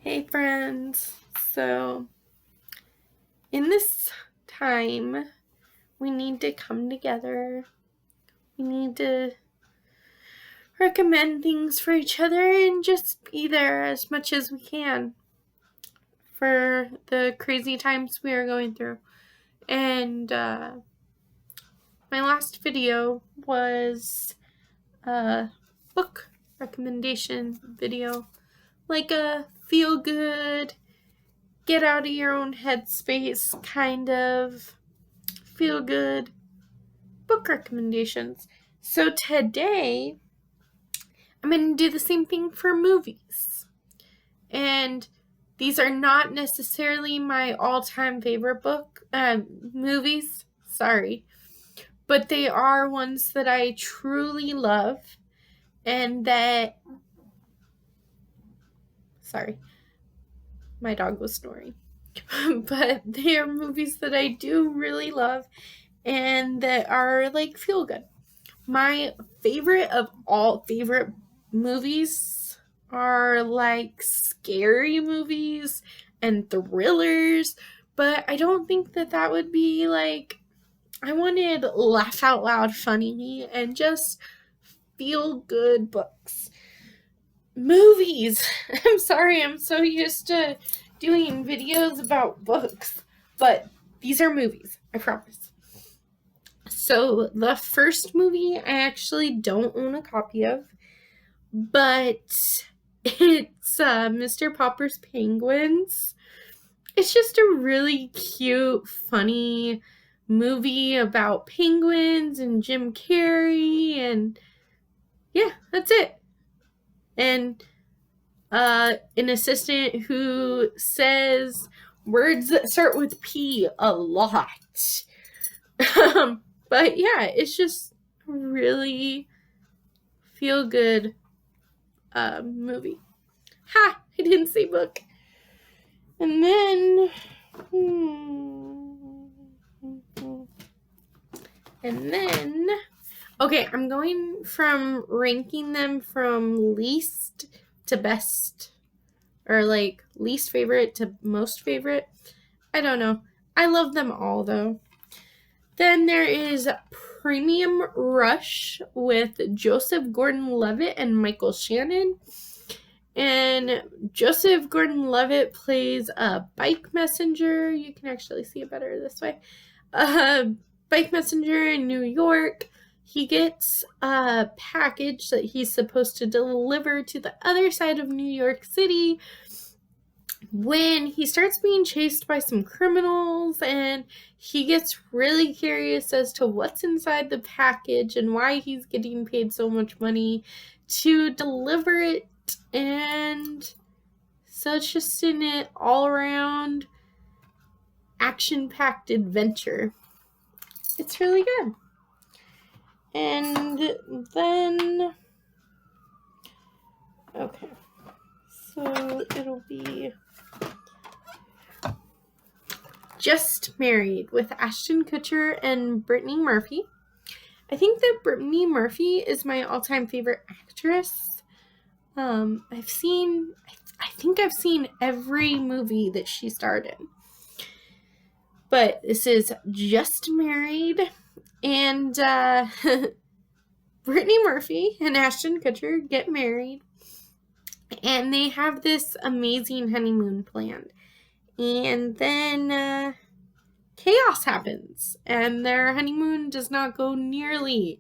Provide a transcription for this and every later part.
Hey friends, so in this time we need to come together. We need to recommend things for each other and just be there as much as we can for the crazy times we are going through. And my last video was a book recommendation video, like a feel good, get out of your own headspace kind of feel good book recommendations. So today I'm going to do the same thing for movies. And these are not necessarily my all-time favorite movies, but they are ones that I truly love and that my dog was snoring. But they are movies that I do really love and that are like feel good. My favorite of all favorite movies are like scary movies and thrillers, but I don't think that would be like, I wanted laugh out loud funny and just feel good books. Movies. I'm sorry, I'm so used to doing videos about books, but these are movies, I promise. So the first movie I actually don't own a copy of, but it's Mr. Popper's Penguins. It's just a really cute, funny movie about penguins and Jim Carrey, and yeah, that's it. And an assistant who says words that start with P a lot. But yeah, it's just a really feel good movie. Ha! I didn't say book. And then okay, I'm going from ranking them from least to best, or like least favorite to most favorite. I don't know. I love them all though. Then there is Premium Rush with Joseph Gordon-Levitt and Michael Shannon. And Joseph Gordon-Levitt plays a bike messenger. You can actually see it better this way. Bike messenger in New York. He gets a package that he's supposed to deliver to the other side of New York City when he starts being chased by some criminals, and he gets really curious as to what's inside the package and why he's getting paid so much money to deliver it. And so it's just an all-around action-packed adventure. It's really good. And then, okay, so it'll be Just Married with Ashton Kutcher and Brittany Murphy. I think that Brittany Murphy is my all-time favorite actress. I think I've seen every movie that she starred in. But this is Just Married, and Brittany Murphy and Ashton Kutcher get married, and they have this amazing honeymoon planned. And then chaos happens, and their honeymoon does not go nearly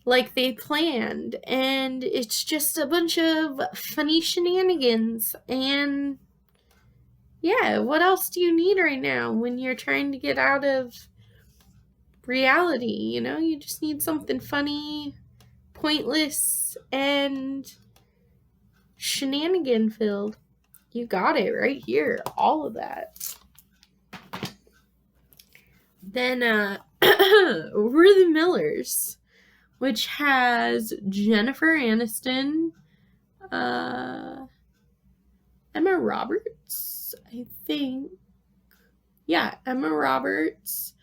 like they planned, and it's just a bunch of funny shenanigans. And yeah, what else do you need right now when you're trying to get out of reality? You know, you just need something funny, pointless, and shenanigan filled. You got it right here, all of that. Then We're the Millers, which has Jennifer Aniston, Emma Roberts, I think. Yeah, Emma Roberts,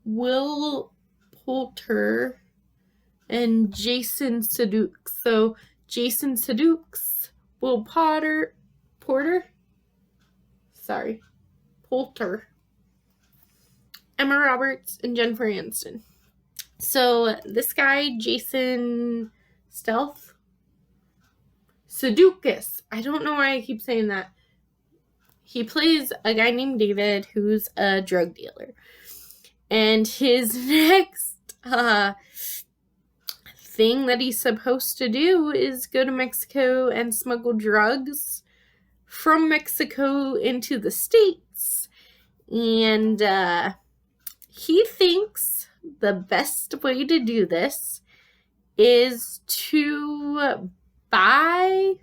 Will Poulter, and Jason Sudeikis. So Jason Sudeikis, Will Porter, Poulter, Emma Roberts, and Jennifer Aniston. So this guy, Jason Sudeikis, I don't know why I keep saying that. He plays a guy named David who's a drug dealer. And his next thing that he's supposed to do is go to Mexico and smuggle drugs from Mexico into the States. And he thinks the best way to do this is to buy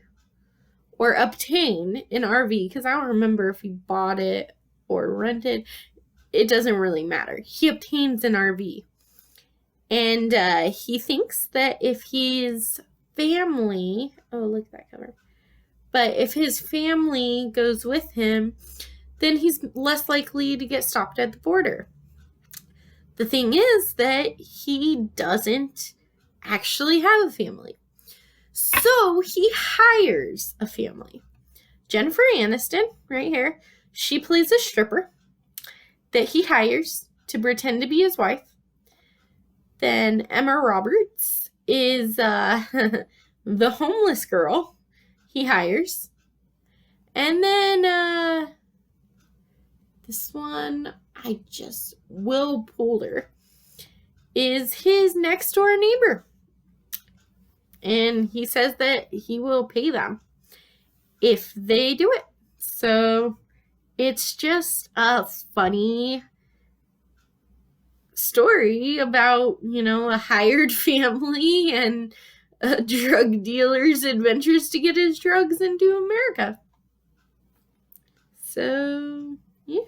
or obtain an RV, because I don't remember if he bought it or rented. It doesn't really matter. He obtains an RV. And he thinks that if his family, oh, look at that cover. But if his family goes with him, then he's less likely to get stopped at the border. The thing is that he doesn't actually have a family. So he hires a family. Jennifer Aniston, right here, she plays a stripper that he hires to pretend to be his wife. Then Emma Roberts is the homeless girl he hires. And then this one, Will Poulter, is his next door neighbor. And he says that he will pay them if they do it. So it's just a funny story about, a hired family and a drug dealer's adventures to get his drugs into America. So, yeah,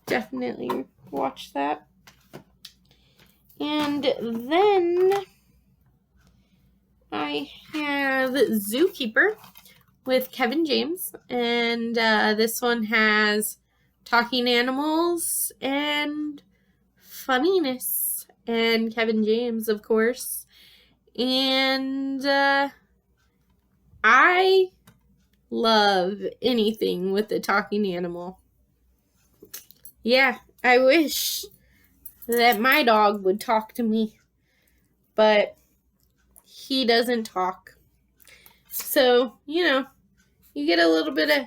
definitely watch that. And then I have Zookeeper with Kevin James, and this one has talking animals and funniness, and Kevin James, of course. And I love anything with a talking animal. Yeah, I wish that my dog would talk to me, but he doesn't talk. So, you get a little bit of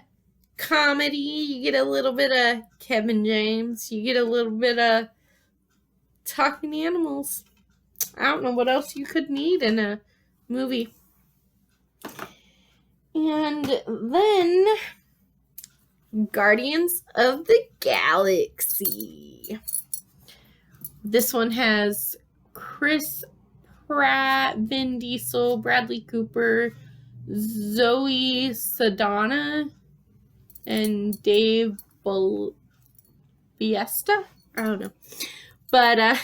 comedy, you get a little bit of Kevin James, you get a little bit of talking animals. I don't know what else you could need in a movie. And then Guardians of the Galaxy. This one has Chris Pratt, Vin Diesel, Bradley Cooper, Zoe Saldana, and Dave Bautista. I don't know. But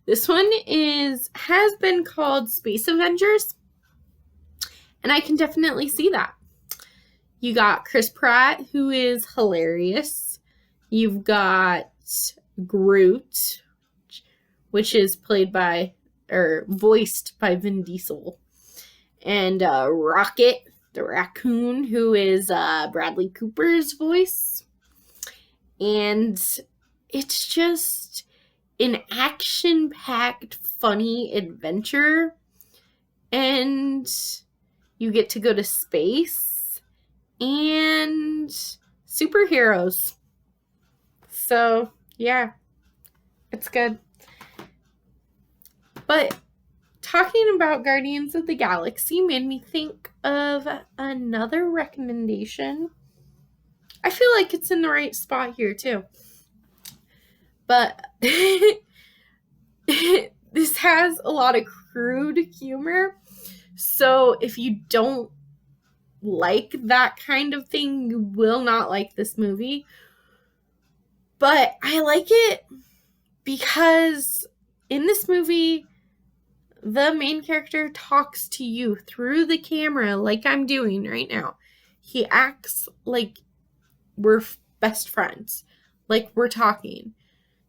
this one has been called Space Avengers, and I can definitely see that. You got Chris Pratt, who is hilarious. You've got Groot, which is voiced by Vin Diesel. And Rocket, the raccoon, who is Bradley Cooper's voice. And it's just an action-packed, funny adventure. And you get to go to space and superheroes. So, yeah, it's good. But talking about Guardians of the Galaxy made me think of another recommendation. I feel like it's in the right spot here, too. But this has a lot of crude humor. So if you don't like that kind of thing, you will not like this movie. But I like it because in this movie, the main character talks to you through the camera like I'm doing right now. He acts like we're best friends, like we're talking.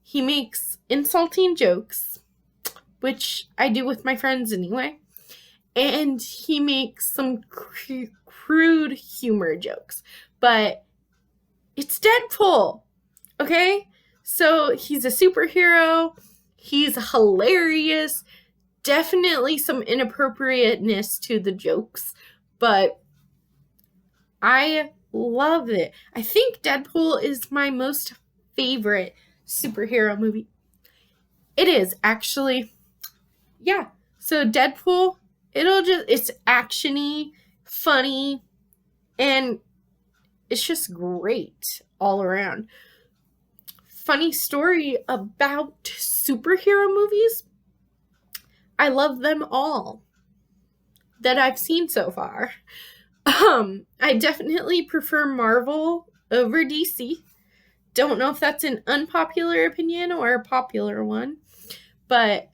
He makes insulting jokes, which I do with my friends anyway. And he makes some crude humor jokes. But It's Deadpool. Okay? So he's a superhero. He's hilarious. Definitely some inappropriateness to the jokes, but I love it. I think Deadpool is my most favorite superhero movie. It is, actually. Yeah. So Deadpool, it's actiony, funny, and it's just great all around. Funny story about superhero movies. I love them all that I've seen so far. I definitely prefer Marvel over DC. Don't know if that's an unpopular opinion or a popular one, but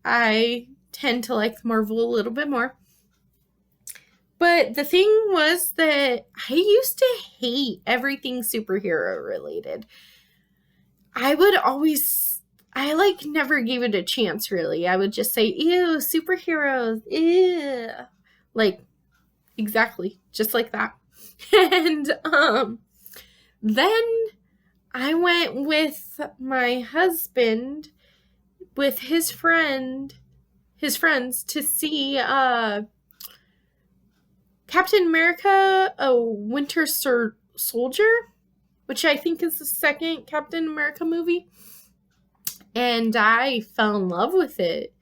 I tend to like Marvel a little bit more. But the thing was that I used to hate everything superhero related. I never gave it a chance, really. I would just say, ew, superheroes, ew. Like, exactly, just like that. And then I went with my husband, with his friends, to see Captain America, a Winter Soldier, which I think is the second Captain America movie. And I fell in love with it.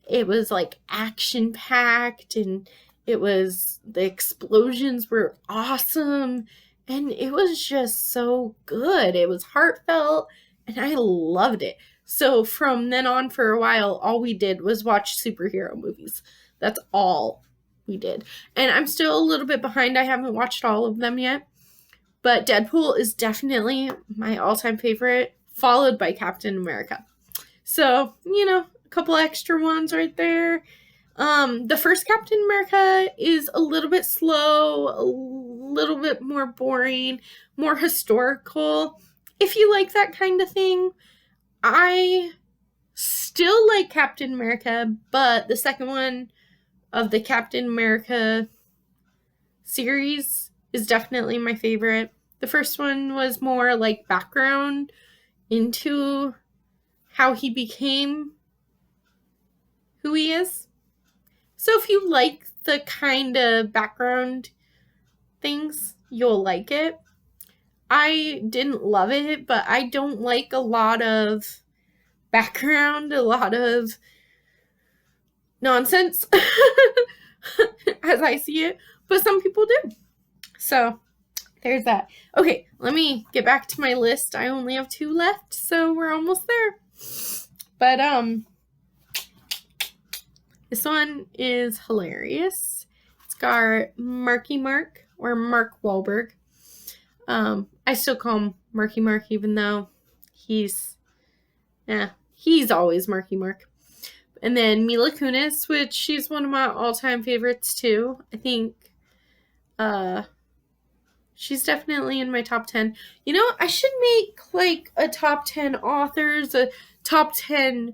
It was like action packed, and the explosions were awesome, and it was just so good. It was heartfelt, and I loved it. So from then on, for a while, all we did was watch superhero movies. That's all we did. And I'm still a little bit behind. I haven't watched all of them yet. But Deadpool is definitely my all-time favorite, followed by Captain America. So, a couple extra ones right there. The first Captain America is a little bit slow, a little bit more boring, more historical. If you like that kind of thing, I still like Captain America, but the second one of the Captain America series is definitely my favorite. The first one was more like background into how he became who he is. So if you like the kind of background things, you'll like it. I didn't love it, but I don't like a lot of background, a lot of nonsense as I see it, but some people do. So there's that. Okay, let me get back to my list. I only have 2 left, so we're almost there. But this one is hilarious. It's got Marky Mark, or Mark Wahlberg. I still call him Marky Mark, even though he's always Marky Mark. And then Mila Kunis, which she's one of my all-time favorites too. I think she's definitely in my top 10. I should make like a top 10 authors, a top 10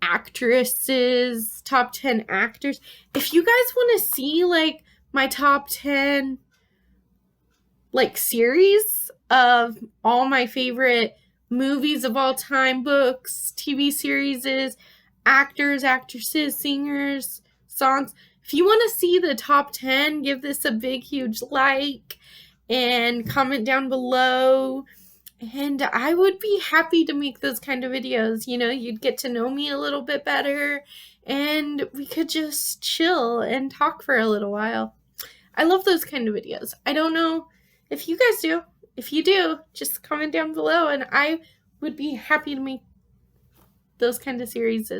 actresses, top 10 actors. If you guys want to see like my top 10 like series of all my favorite movies of all time, books, TV series, actors, actresses, singers, songs. If you want to see the top 10, give this a big, huge like and comment down below. And I would be happy to make those kind of videos. You'd get to know me a little bit better, and we could just chill and talk for a little while. I love those kind of videos. I don't know if you guys do. If you do, just comment down below, and I would be happy to make those kind of series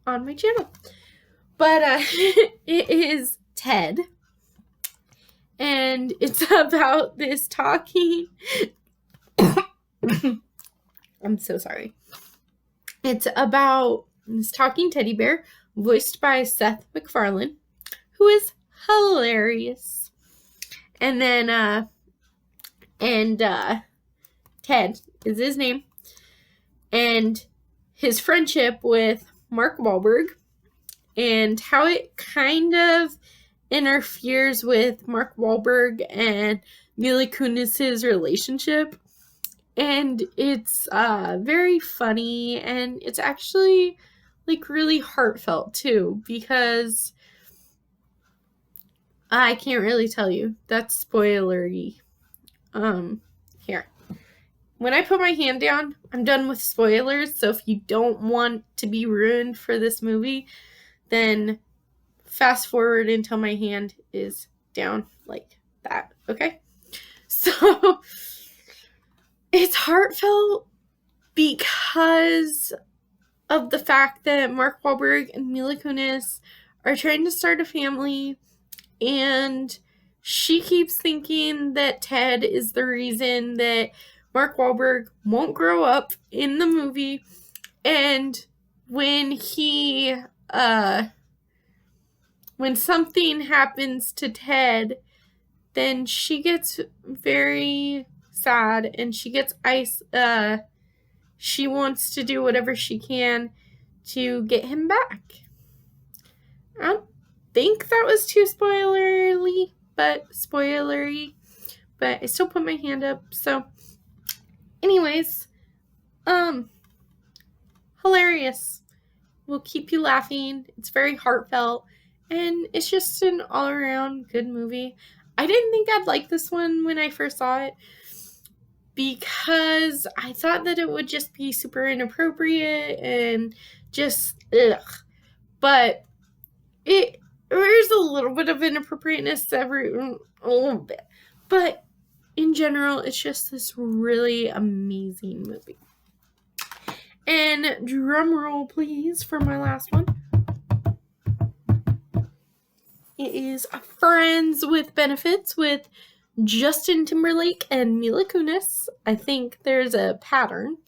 on my channel. But it is Ted, and it's about this talking I'm so sorry. It's about this talking teddy bear voiced by Seth MacFarlane, who is hilarious. And then Ted is his name, and his friendship with Mark Wahlberg, and how it kind of interferes with Mark Wahlberg and Mila Kunis's relationship. And it's very funny, and it's actually like really heartfelt too, because I can't really tell you. That's spoilery. Here. When I put my hand down, I'm done with spoilers. So if you don't want to be ruined for this movie, then fast forward until my hand is down like that. Okay? So it's heartfelt because of the fact that Mark Wahlberg and Mila Kunis are trying to start a family, and she keeps thinking that Ted is the reason that Mark Wahlberg won't grow up in the movie. And when when something happens to Ted, then she gets very sad, and she gets she wants to do whatever she can to get him back. I don't think that was too spoilery, but I still put my hand up. So anyways, hilarious. Will keep you laughing. It's very heartfelt, and it's just an all-around good movie. I didn't think I'd like this one when I first saw it, because I thought that it would just be super inappropriate and just ugh. But there's a little bit of inappropriateness a little bit. But in general, it's just this really amazing movie. And drum roll, please, for my last one. It is Friends with Benefits with Justin Timberlake and Mila Kunis. I think there's a pattern,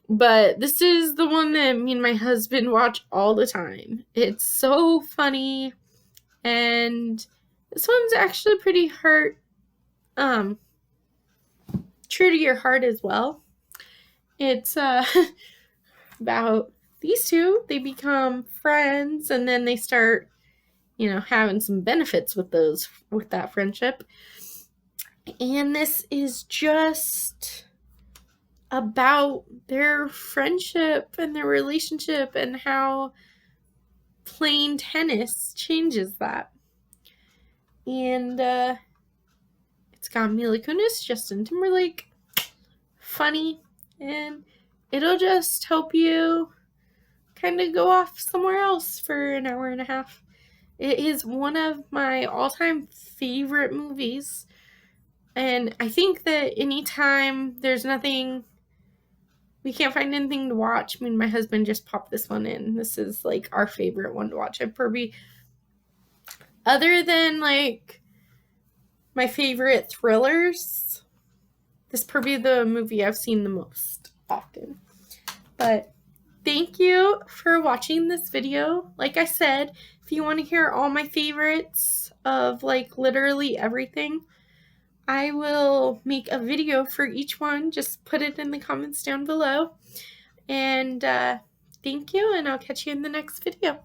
but this is the one that me and my husband watch all the time. It's so funny, and this one's actually pretty true to your heart as well. It's about these two. They become friends, and then they start having some benefits with that friendship. And this is just about their friendship and their relationship and how playing tennis changes that. And it's got Mila Kunis, Justin Timberlake, funny, and it'll just help you kind of go off somewhere else for an hour and a half. It is one of my all-time favorite movies, and I think that anytime we can't find anything to watch, me and my husband just pop this one in. This is like our favorite one to watch. Other than like my favorite thrillers, this is probably the movie I've seen the most often. But thank you for watching this video. Like I said, if you want to hear all my favorites of like literally everything, I will make a video for each one. Just put it in the comments down below. And thank you, and I'll catch you in the next video.